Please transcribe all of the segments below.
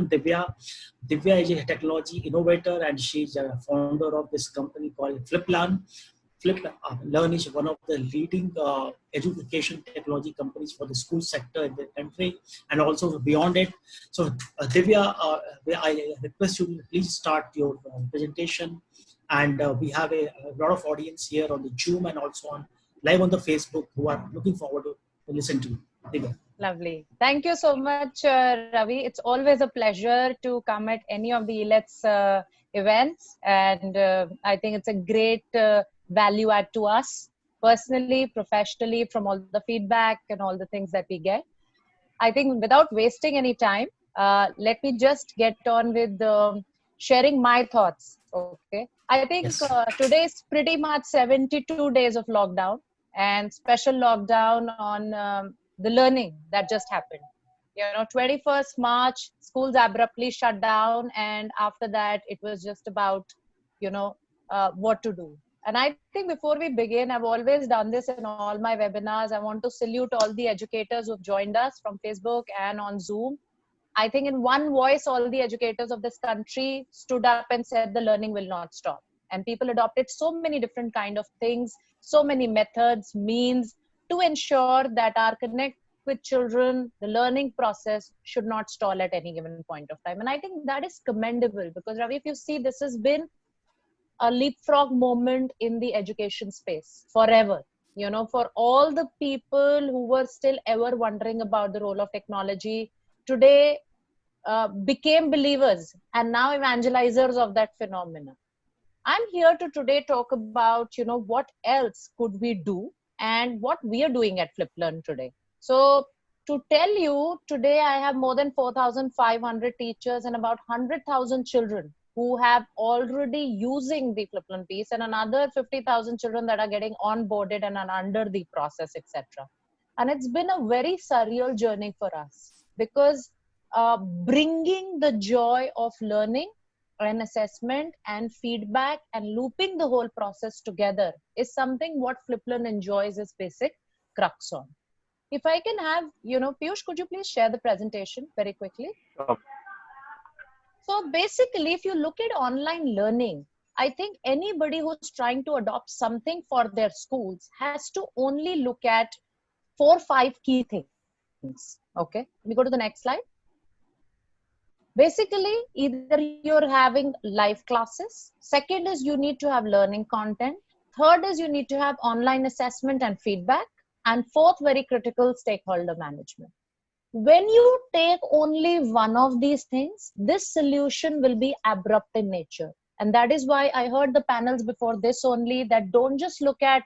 Divya. Divya is a technology innovator and she's a founder of this company called FlipLearn. FlipLearn is one of the leading education technology companies for the school sector in the country and also beyond it. So, Divya, I request you to please start your presentation. And we have a lot of audience here on the Zoom and also on live on the Facebook who are looking forward to listen to you. Divya. Lovely. Thank you so much, Ravi. It's always a pleasure to come at any of the ELETS events. And I think it's a great value add to us personally, professionally, from all the feedback and all the things that we get. I think without wasting any time, let me just get on with sharing my thoughts. Okay. I think Yes. today is pretty much 72 days of lockdown and special lockdown on the learning that just happened. 21st March, schools abruptly shut down. And after that, it was just about, what to do. And I think before we begin, I've always done this in all my webinars. I want to salute all the educators who've joined us from Facebook and on Zoom. I think in one voice, all the educators of this country stood up and said the learning will not stop. And people adopted so many different kind of things, so many methods, means to ensure that our connect with children, the learning process should not stall at any given point of time. And I think that is commendable because Ravi, if you see, this has been a leapfrog moment in the education space forever. For all the people who were still ever wondering about the role of technology, today became believers and now evangelizers of that phenomena. I'm here to today talk about, what else could we do and what we are doing at FlipLearn today. So to tell you, today I have more than 4,500 teachers and about 100,000 children who have already using the FlipLearn piece and another 50,000 children that are getting onboarded and are under the process, etc. And it's been a very surreal journey for us because bringing the joy of learning and assessment and feedback and looping the whole process together is something what FlipLearn enjoys its basic crux on. If I can have, Piyush, could you please share the presentation very quickly? Sure. So basically, if you look at online learning, I think anybody who's trying to adopt something for their schools has to only look at 4 or 5 key things. Okay, let me go to the next slide. Basically, either you're having live classes. Second is you need to have learning content. Third is you need to have online assessment and feedback. And fourth, very critical, stakeholder management. When you take only one of these things, this solution will be abrupt in nature. And that is why I heard the panels before this only that don't just look at,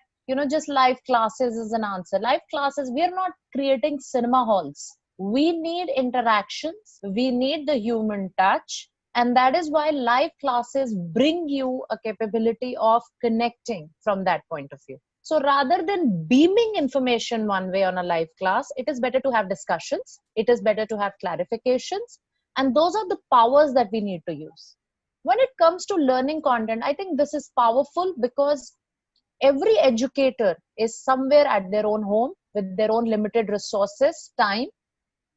just live classes as an answer. Live classes, we are not creating cinema halls. We need interactions. We need the human touch. And that is why live classes bring you a capability of connecting from that point of view. So rather than beaming information one way on a live class, it is better to have discussions. It is better to have clarifications. And those are the powers that we need to use. When it comes to learning content, I think this is powerful because every educator is somewhere at their own home with their own limited resources, time.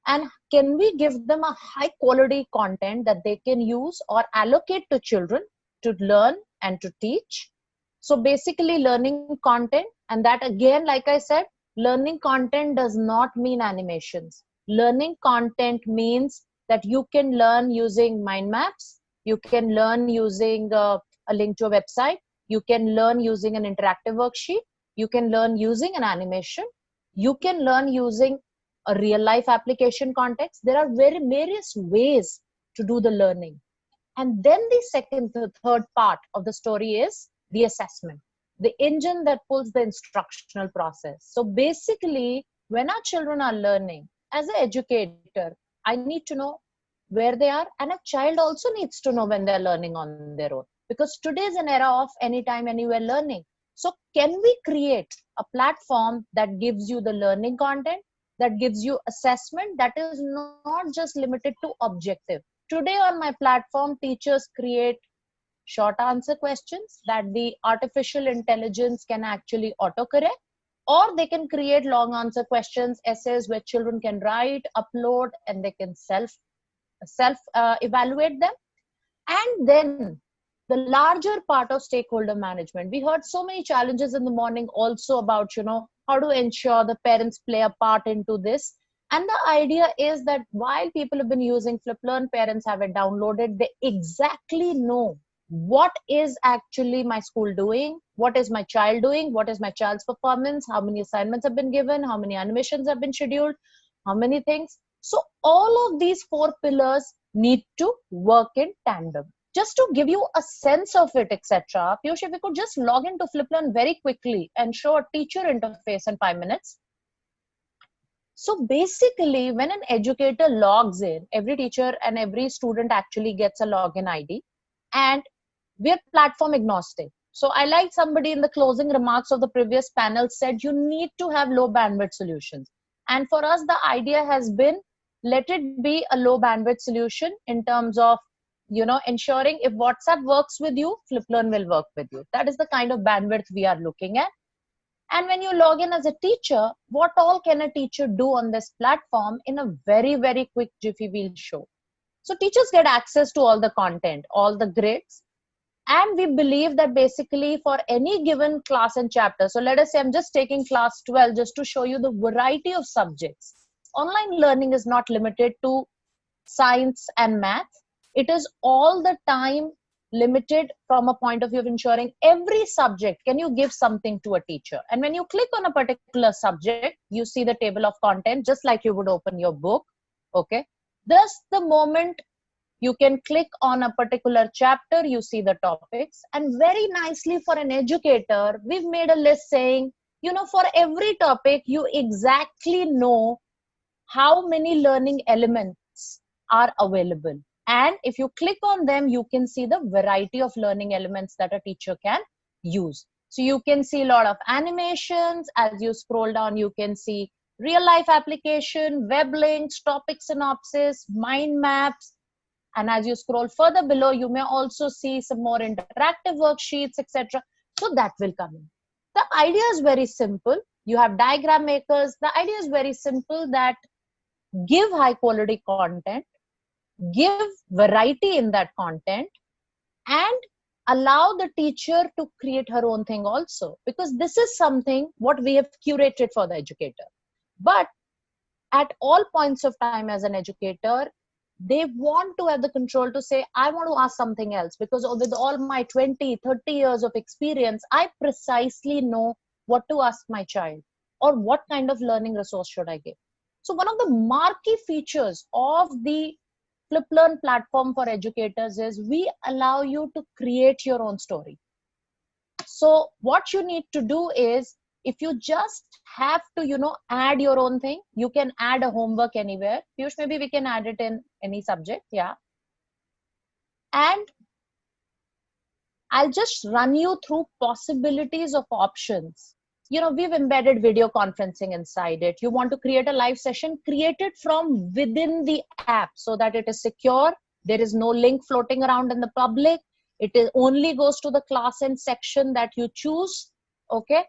And can we give them a high quality content that they can use or allocate to children to learn and to teach? So basically learning content, and that again, like I said, learning content does not mean animations. Learning content means that you can learn using mind maps, you can learn using a link to a website, you can learn using an interactive worksheet, you can learn using an animation, you can learn using a real life application context. There are various ways to do the learning. And then the third part of the story is the assessment, the engine that pulls the instructional process. So basically, when our children are learning, as an educator, I need to know where they are, and a child also needs to know when they're learning on their own. Because today is an era of anytime, anywhere learning. So can we create a platform that gives you the learning content, that gives you assessment, that is not just limited to objective? Today on my platform, teachers create short answer questions that the artificial intelligence can actually autocorrect, or they can create long answer questions, essays where children can write, upload, and they can self evaluate them. And then the larger part of stakeholder management. We heard so many challenges in the morning also about, how to ensure the parents play a part into this. And the idea is that while people have been using FlipLearn, parents have it downloaded, they exactly know what is actually my school doing, what is my child doing, what is my child's performance, how many assignments have been given, how many animations have been scheduled, how many things. So all of these 4 pillars need to work in tandem. Just to give you a sense of it, etc. Piyush, if we could just log into FlipLearn very quickly and show a teacher interface in 5 minutes. So basically, when an educator logs in, every teacher and every student actually gets a login ID, and we're platform agnostic. So I like somebody in the closing remarks of the previous panel said, you need to have low bandwidth solutions. And for us, the idea has been, let it be a low bandwidth solution in terms of, ensuring if WhatsApp works with you, FlipLearn will work with you. That is the kind of bandwidth we are looking at. And when you log in as a teacher, what all can a teacher do on this platform in a very, very quick jiffy we'll show. So teachers get access to all the content, all the grids. And we believe that basically for any given class and chapter, so let us say I'm just taking class 12 just to show you the variety of subjects. Online learning is not limited to science and math. It is all the time limited from a point of view of ensuring every subject, can you give something to a teacher? And when you click on a particular subject, you see the table of content, just like you would open your book. Okay. Thus, the moment you can click on a particular chapter, you see the topics. And very nicely for an educator, we've made a list saying, for every topic, you exactly know how many learning elements are available. And if you click on them, you can see the variety of learning elements that a teacher can use. So you can see a lot of animations. As you scroll down, you can see real life application, web links, topic synopsis, mind maps. And as you scroll further below, you may also see some more interactive worksheets, etc. So that will come in. The idea is very simple. You have diagram makers. The idea is very simple, that give high quality content, give variety in that content, and allow the teacher to create her own thing also, because this is something what we have curated for the educator. But at all points of time as an educator, they want to have the control to say, I want to ask something else, because with all my 20, 30 years of experience, I precisely know what to ask my child or what kind of learning resource should I give. So one of the marquee features of the FlipLearn platform for educators is we allow you to create your own story. So what you need to do is, if you just have to, add your own thing, you can add a homework anywhere. Piyush, maybe we can add it in any subject. Yeah. And I'll just run you through possibilities of options. We've embedded video conferencing inside it. You want to create a live session, create it from within the app so that it is secure. There is no link floating around in the public. It only goes to the class and section that you choose. Okay.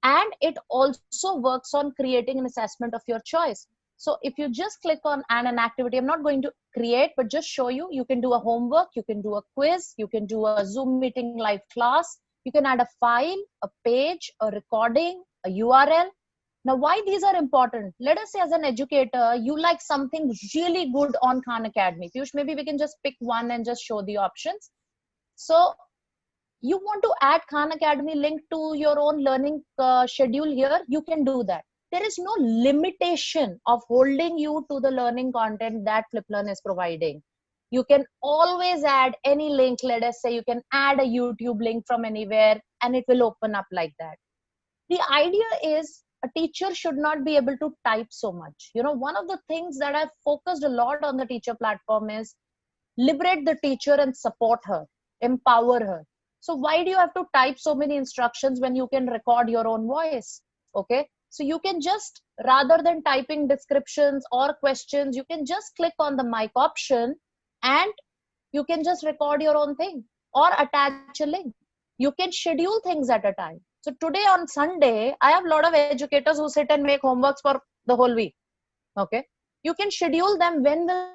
And it also works on creating an assessment of your choice. So if you just click on add an activity, I'm not going to create, but just show you, you can do a homework, you can do a quiz, you can do a Zoom meeting live class, you can add a file, a page, a recording, a URL. Now, why these are important? Let us say as an educator, you like something really good on Khan Academy. Piyush, maybe we can just pick one and just show the options. So you want to add Khan Academy link to your own learning schedule here, you can do that. There is no limitation of holding you to the learning content that FlipLearn is providing. You can always add any link. Let us say you can add a YouTube link from anywhere and it will open up like that. The idea is a teacher should not be able to type so much. One of the things that I've focused a lot on the teacher platform is liberate the teacher and support her, empower her. So why do you have to type so many instructions when you can record your own voice? Okay. So you can just, rather than typing descriptions or questions, you can just click on the mic option and you can just record your own thing or attach a link. You can schedule things at a time. So today on Sunday, I have a lot of educators who sit and make homeworks for the whole week. Okay. You can schedule them when will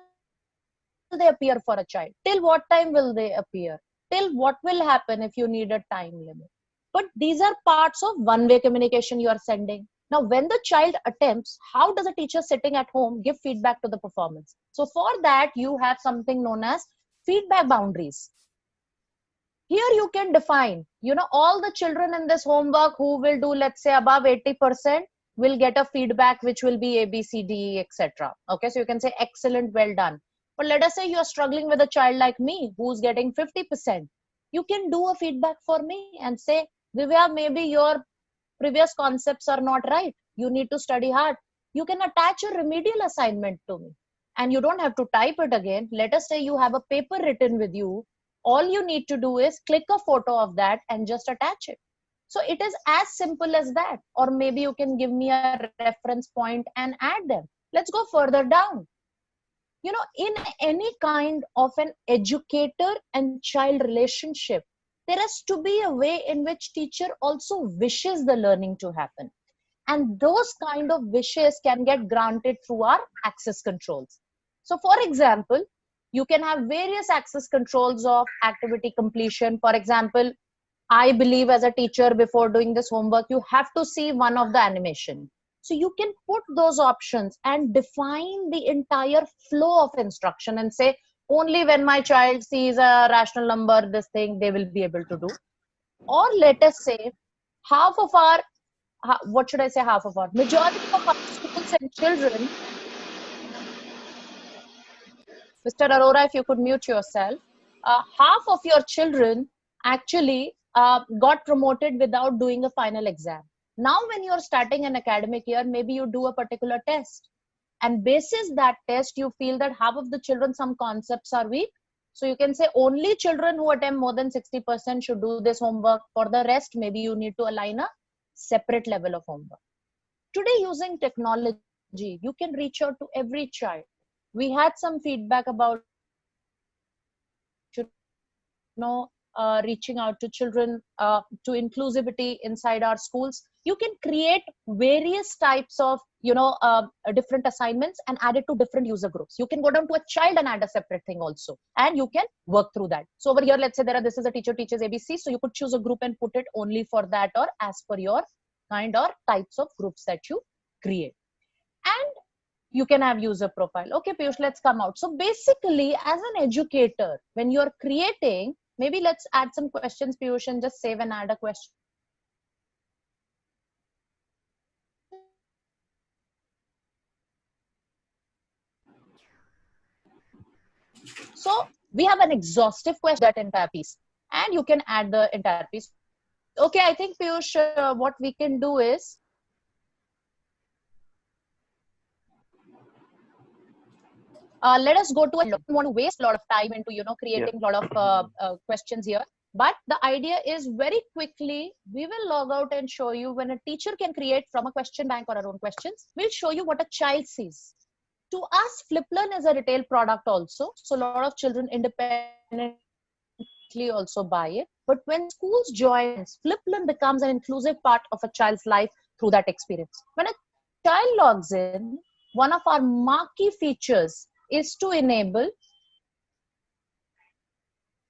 they appear for a child? Till what time will they appear? Till what will happen if you need a time limit? But these are parts of one-way communication you are sending. Now, when the child attempts, how does a teacher sitting at home give feedback to the performance? So for that, you have something known as feedback boundaries. Here you can define, all the children in this homework who will do, let's say, above 80% will get a feedback which will be A, B, C, D, E, etc. Okay, so you can say excellent, well done. But let us say you're struggling with a child like me who's getting 50%. You can do a feedback for me and say, Divya, maybe your previous concepts are not right. You need to study hard. You can attach a remedial assignment to me. And you don't have to type it again. Let us say you have a paper written with you. All you need to do is click a photo of that and just attach it. So it is as simple as that. Or maybe you can give me a reference point and add them. Let's go further down. In any kind of an educator and child relationship, there has to be a way in which teacher also wishes the learning to happen. And those kind of wishes can get granted through our access controls. So for example, you can have various access controls of activity completion. For example, I believe as a teacher, before doing this homework, you have to see one of the animation. So you can put those options and define the entire flow of instruction and say, only when my child sees a rational number, this thing, they will be able to do. Or let us say, majority of our schools and children, Mr. Arora, if you could mute yourself, half of your children actually got promoted without doing a final exam. Now, when you're starting an academic year, maybe you do a particular test. And basis that test, you feel that half of the children, some concepts are weak. So you can say only children who attempt more than 60% should do this homework. For the rest, maybe you need to align a separate level of homework. Today, using technology, you can reach out to every child. We had some feedback about reaching out to children, to inclusivity inside our schools. You can create various types of different assignments and add it to different user groups. You can go down to a child and add a separate thing also, and you can work through that. So over here, let's say this is a teacher teaches ABC, so you could choose a group and put it only for that or as per your kind or types of groups that you create. And you can have user profile. Okay, Piyush, let's come out. So basically, as an educator, when you're creating, maybe let's add some questions, Piyush, and just save and add a question. So we have an exhaustive question, that entire piece, and you can add the entire piece. Okay, I think, Piyush, what we can do is, let us go to, I don't want to waste a lot of time into, creating a lot of questions here. But the idea is very quickly, we will log out and show you when a teacher can create from a question bank or our own questions. We'll show you what a child sees. To us, FlipLearn is a retail product also. So a lot of children independently also buy it. But when schools join, FlipLearn becomes an inclusive part of a child's life through that experience. When a child logs in, one of our marquee features is to enable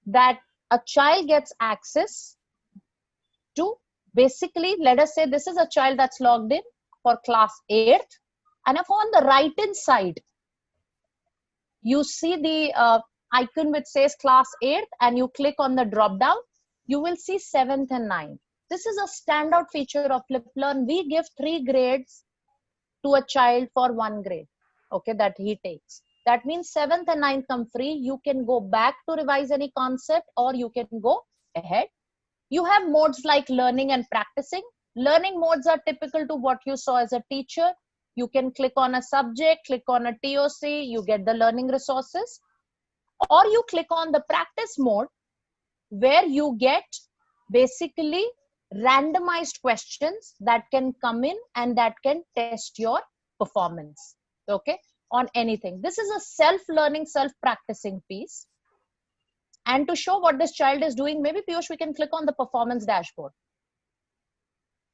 that a child gets access to, basically, let us say this is a child that's logged in for class 8th. And if on the right hand side, you see the icon which says class 8th and you click on the drop down, you will see 7th and 9th. This is a standout feature of FlipLearn. We give 3 grades to a child for 1 grade, okay, that he takes. That means 7th and 9th come free. You can go back to revise any concept or you can go ahead. You have modes like learning and practicing. Learning modes are typical to what you saw as a teacher. You can click on a subject, click on a TOC, you get the learning resources. Or you click on the practice mode where you get basically randomized questions that can come in and that can test your performance, okay, on anything. This is a self-learning, self-practicing piece. And to show what this child is doing, maybe Piyush, we can click on the performance dashboard.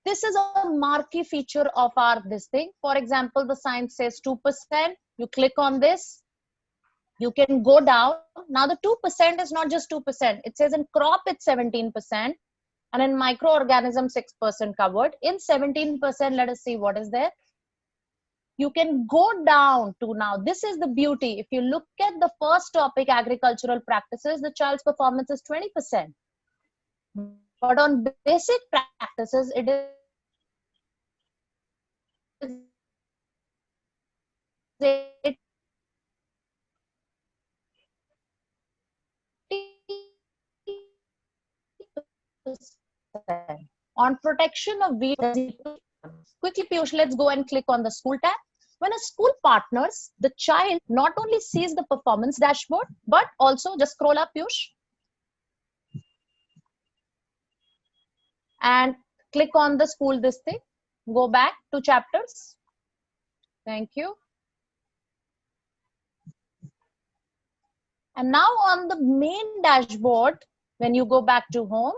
This is a marquee feature of our this thing. For example, the science says 2%. You click on this. You can go down. Now the 2% is not just 2%. It says in crop it's 17%, and in microorganisms 6% covered. In 17%, let us see what is there. You can go down to, now this is the beauty. If you look at the first topic, agricultural practices, the child's performance is 20%. But on basic practices, it is 80%. On protection of weeds, quickly Piyush, let's go and click on the school tab. When a school partners, the child not only sees the performance dashboard, but also, just scroll up Piyush, and click on the school this thing. Go back to chapters. Thank you. And now on the main dashboard, when you go back to home,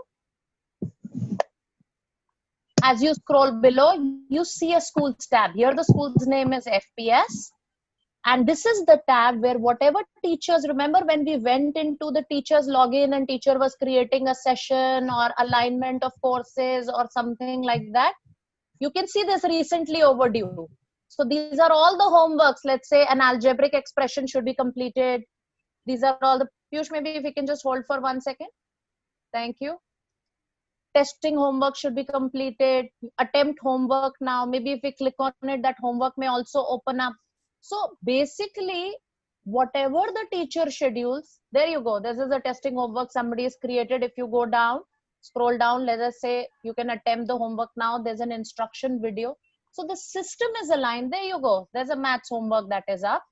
as you scroll below, you see a schools tab. Here the school's name is FPS. And this is the tab where whatever teachers, remember when we went into the teacher's login and teacher was creating a session or alignment of courses or something like that, you can see this recently overdue. So these are all the homeworks. Let's say an algebraic expression should be completed. These are all the, Piyush, maybe if you can just hold for 1 second. Thank you. Testing homework should be completed. Attempt homework now. Maybe if we click on it, that homework may also open up. So basically, whatever the teacher schedules, there you go. This is a testing homework somebody has created. If you go down, scroll down, let us say you can attempt the homework now. There's an instruction video. So the system is aligned. There you go. There's a maths homework that is up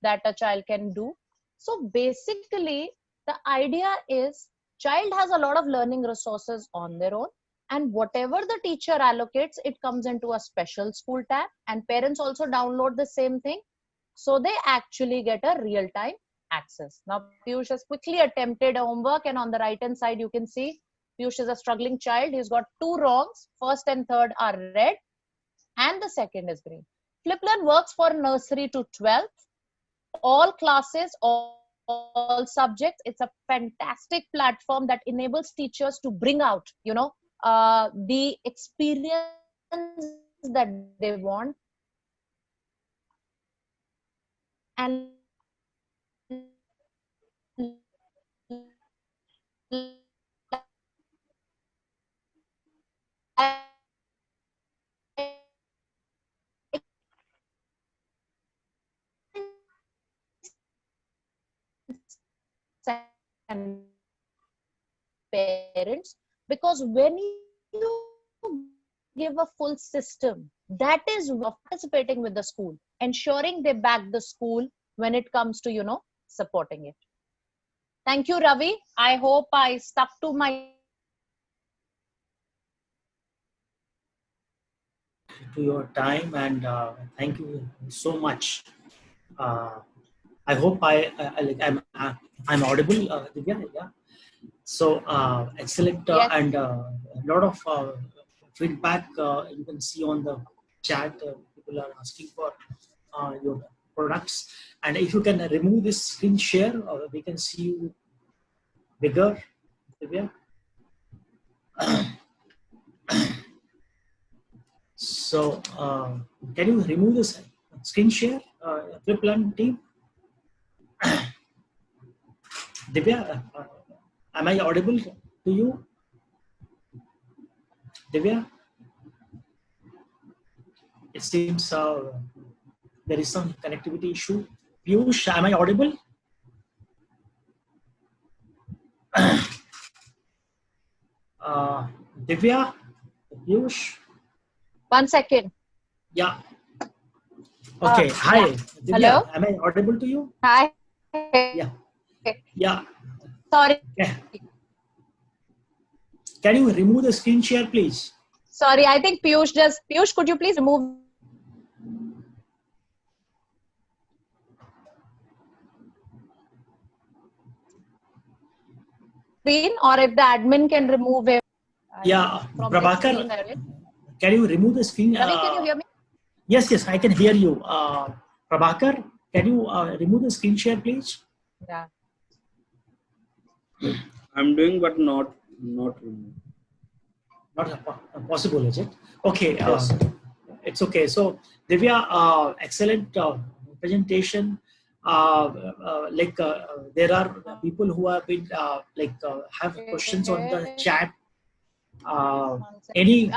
that a child can do. So basically, the idea is child has a lot of learning resources on their own, and whatever the teacher allocates, it comes into a special school tab, and parents also download the same thing. So they actually get a real-time access. Now, Piyush has quickly attempted a homework, and on the right-hand side, you can see Piyush is a struggling child. He's got 2 wrongs. First and third are red, and the second is green. FlipLearn works for nursery to 12th. All classes, all subjects. It's a fantastic platform that enables teachers to bring out, the experience that they want. And and parents, because when you give a full system, that is participating with the school, ensuring they back the school when it comes to supporting it. Thank you, Ravi. I hope I stuck to my your time, and thank you so much. I hope I'm audible, Divya. Yeah. So excellent, yes. And a lot of feedback you can see on the chat. People are asking for your products, and if you can remove this screen share, we can see you bigger, Divya. So can you remove this screen share, FlipLearn team? Divya, am I audible to you? Divya? It seems there is some connectivity issue. Piyush, am I audible? Divya? Piyush? 1 second. Yeah. Okay. Hi. Yeah. Divya, hello? Am I audible to you? Hi. Yeah. Yeah. Sorry. Okay. Can you remove the screen share, please? Sorry, I think Piyush could you please remove screen, or if the admin can remove him. Yeah, Prabhakar, can you remove the screen? Ravi, can you hear me? Yes, I can hear you. Prabhakar, can you remove the screen share, please? Yeah. I'm doing, but not. Not possible, is it? Okay. Yes. It's okay. So, Divya, excellent presentation. There are people who have been have questions on the chat. Any?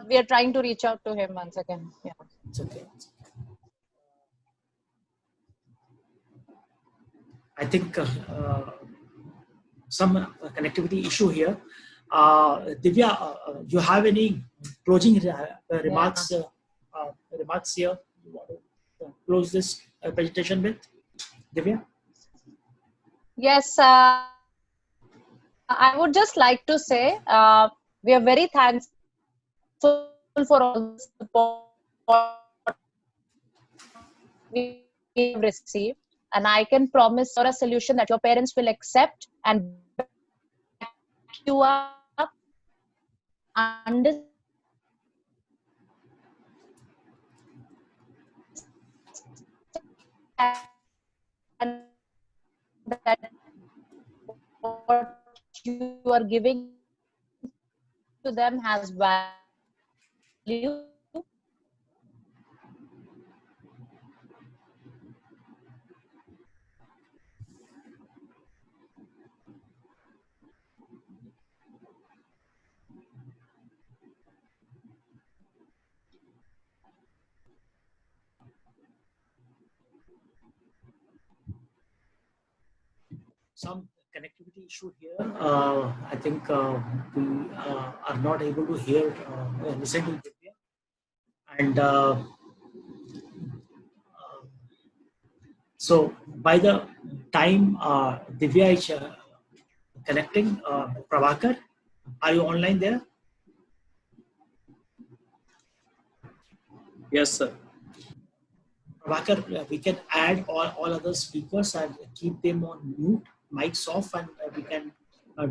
We are trying to reach out to him once again. Yeah. It's okay. I think some connectivity issue here. Divya, you have any closing remarks? Remarks here. You want to close this presentation with, Divya? Yes, I would just like to say we are very thankful for all the support we have received, and I can promise you a solution that your parents will accept and back you up, understand that what you are giving to them has value. Some connectivity issue here. I think we are not able to hear, listen to Divya. And so by the time Divya is connecting, Prabhakar, are you online there? Yes, sir. Prabhakar, we can add all other speakers and keep them on mute, mics off, and we can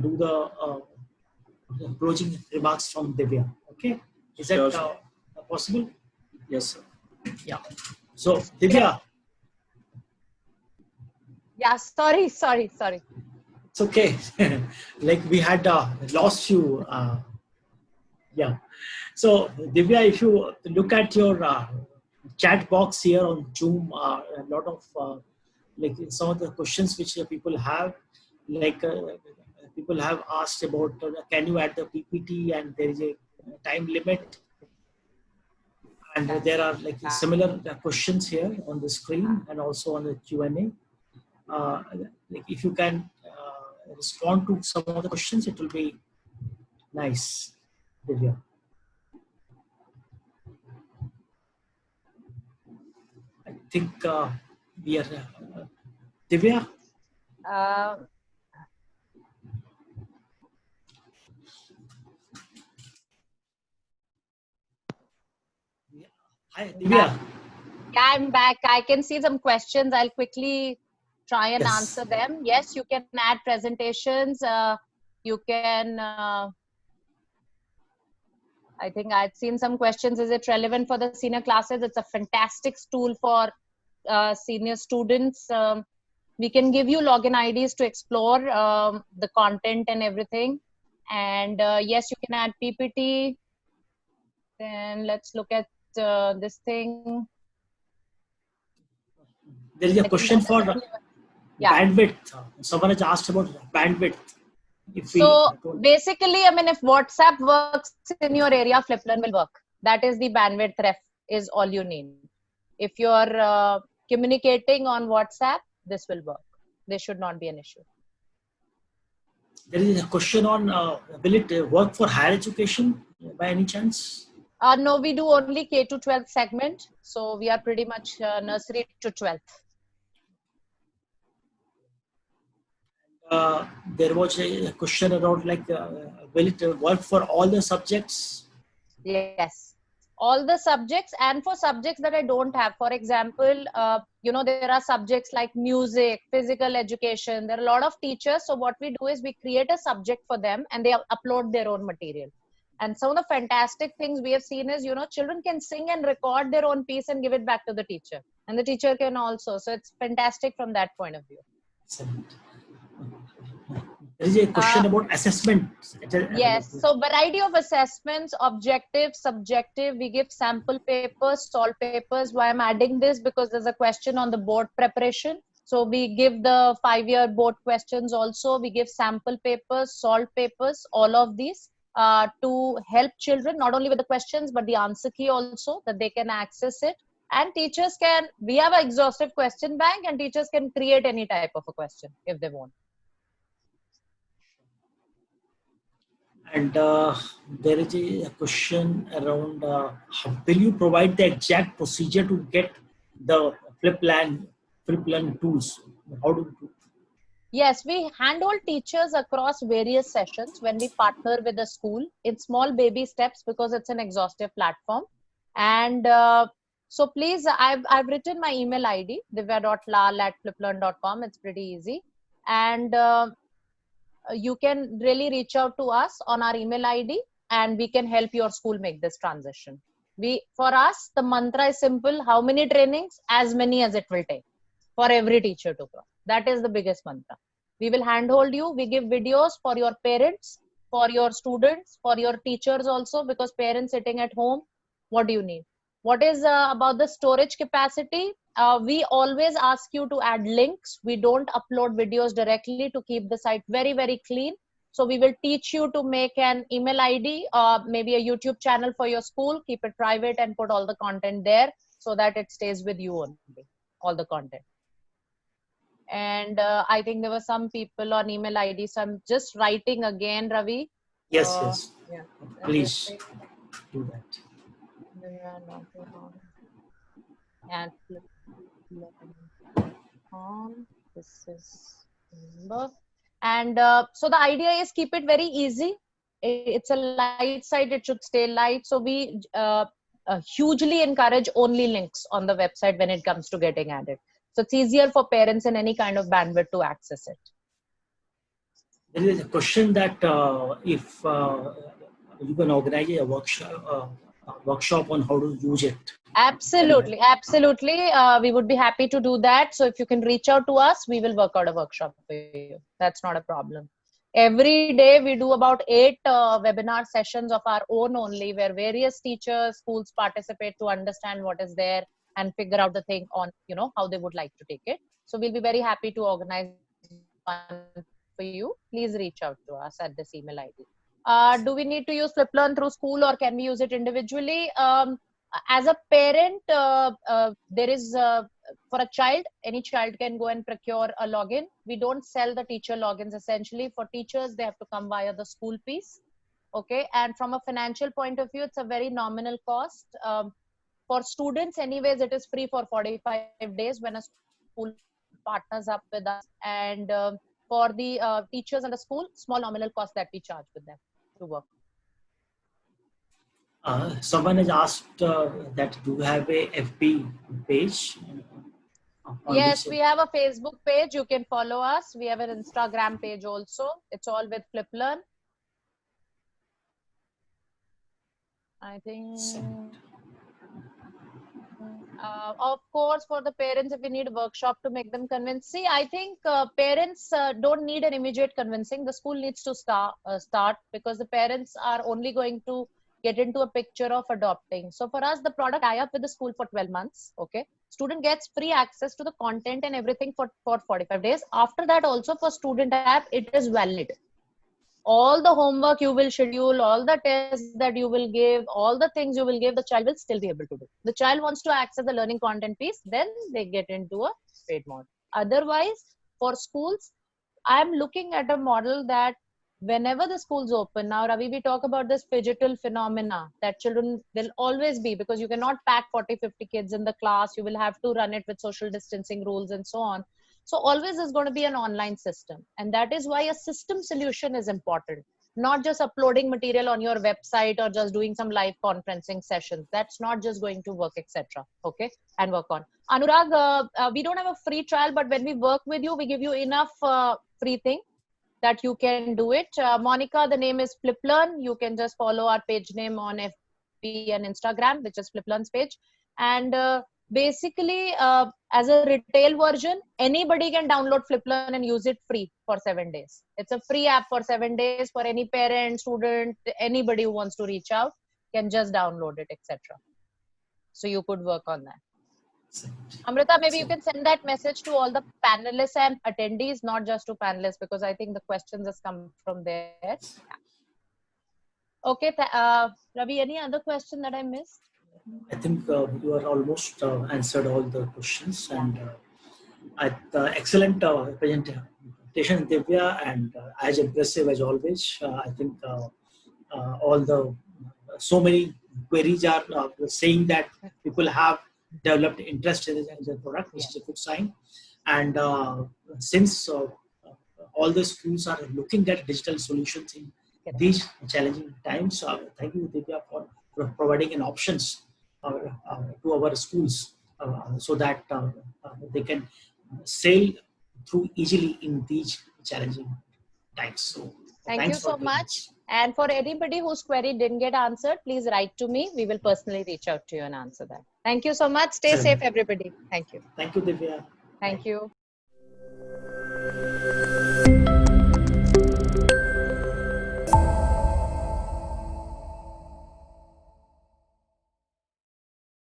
do the closing remarks from Divya. Okay, is that Sure. possible? Yes, sir. Yeah. So Divya, Yeah, sorry. it's okay. Like we had lost you. Yeah. So Divya, if you look at your chat box here on Zoom, a lot of like some of the questions which people have, like people have asked about can you add the PPT, and there is a time limit, and there are like similar questions here on the screen and also on the Q&A. Like if you can respond to some of the questions, it will be nice, Divya. I think we are Divya. Hi, Divya. Yeah, I'm back. I can see some questions. I'll quickly try and Yes. answer them. Yes, you can add presentations. You can, I think I've seen some questions. Is it relevant for the senior classes? It's a fantastic tool for senior students. We can give you login IDs to explore the content and everything. And yes, you can add PPT. Then let's look at this thing. There is a question for bandwidth. Someone has asked about bandwidth. So basically, I mean, if WhatsApp works in your area, FlipLearn will work. That is the bandwidth ref is all you need. If you're communicating on WhatsApp, this will work. There should not be an issue. There is a question on will it work for higher education by any chance? No, we do only K to 12 segment. So we are pretty much nursery to 12th. There was a question around like will it work for all the subjects? Yes, all the subjects, and for subjects that I don't have. For example, you know, there are subjects like music, physical education. There are a lot of teachers. So what we do is we create a subject for them and they upload their own material. And some of the fantastic things we have seen is, you know, children can sing and record their own piece and give it back to the teacher. And the teacher can also. So it's fantastic from that point of view. Excellent. There is a question about assessment. Yes, so variety of assessments, objective, subjective. We give sample papers, solve papers. Why I'm adding this? Because there's a question on the board preparation. So we give the 5-year board questions also. We give sample papers, solve papers, all of these to help children, not only with the questions, but the answer key also, that they can access it. And teachers can, we have an exhaustive question bank, and teachers can create any type of a question if they want. And there is a question around will you provide the exact procedure to get the FlipLearn tools? How do you do? Yes, we handhold teachers across various sessions when we partner with a school in small baby steps, because it's an exhaustive platform. And so please, I've written my email ID, divya.lal@fliplearn.com. It's pretty easy. And you can really reach out to us on our email ID, and we can help your school make this transition. For us, the mantra is simple: how many trainings? As many as it will take for every teacher to cross. That is the biggest mantra. We will handhold you. We give videos for your parents, for your students, for your teachers also, because parents sitting at home, what do you need? What is about the storage capacity? We always ask you to add links. We don't upload videos directly to keep the site very, very clean. So we will teach you to make an email ID, maybe a YouTube channel for your school, keep it private and put all the content there so that it stays with you only, all the content. And I think there were some people on email ID. So I'm just writing again, Ravi. Yes, yes. Yeah. Please do that. And this is number. And so the idea is keep it very easy. It's a light site. It should stay light. So we hugely encourage only links on the website when it comes to getting added. So it's easier for parents in any kind of bandwidth to access it. There is a question that if you can organize a workshop on how to use it. Absolutely, absolutely. We would be happy to do that. So if you can reach out to us, we will work out a workshop for you. That's not a problem. Every day we do about 8 webinar sessions of our own only, where various teachers, schools participate to understand what is there and figure out the thing on, how they would like to take it. So we'll be very happy to organize one for you. Please reach out to us at this email ID. Do we need to use FlipLearn through school, or can we use it individually? As a parent, there is for a child, any child can go and procure a login. We don't sell the teacher logins. Essentially, for teachers, they have to come via the school piece. Okay, and from a financial point of view, it's a very nominal cost. For students, anyways, it is free for 45 days when a school partners up with us. And for the teachers and the school, small nominal cost that we charge with them to work. Someone has asked that do you have a FB page? Yes, we have a Facebook page. You can follow us. We have an Instagram page also. It's all with FlipLearn. I think, of course, for the parents, if we need a workshop to make them convince. See, I think parents don't need an immediate convincing. The school needs to start, because the parents are only going to get into a picture of adopting. So for us, the product tie up with the school for 12 months. Okay. Student gets free access to the content and everything for 45 days. After that, also for student app, it is valid. All the homework you will schedule, all the tests that you will give, all the things you will give, the child will still be able to do. The child wants to access the learning content piece, then they get into a paid mode. Otherwise, for schools, I am looking at a model that whenever the schools open, now Ravi, we talk about this phygital phenomena that children will always be, because you cannot pack 40-50 kids in the class. You will have to run it with social distancing rules and so on. So always is going to be an online system. And that is why a system solution is important. Not just uploading material on your website or just doing some live conferencing sessions. That's not just going to work, etc. Okay, and work on. Anurag, we don't have a free trial, but when we work with you, we give you enough free thing that you can do it. Monica, the name is FlipLearn. You can just follow our page name on FB and Instagram, which is FlipLearn's page. And basically, as a retail version, anybody can download FlipLearn and use it free for 7 days. It's a free app for 7 days for any parent, student, anybody who wants to reach out can just download it, etc. So you could work on that. Amrita, maybe you can send that message to all the panelists and attendees, not just to panelists, because I think the questions has come from there. Yeah. Okay, Ravi, any other question that I missed? I think you are almost answered all the questions, and excellent presentation, Divya, and as impressive as always. I think all the so many queries are saying that people have developed interest in the product, which is a good sign. And since all the schools are looking at digital solutions in these challenging times, thank you, Divya, for providing an options to our schools so that they can sail through easily in these challenging times. So thank you so much. And for anybody whose query didn't get answered, please write to me. We will personally reach out to you and answer that. Thank you so much. Stay safe, everybody. Thank you. Thank you, Divya. Thank you.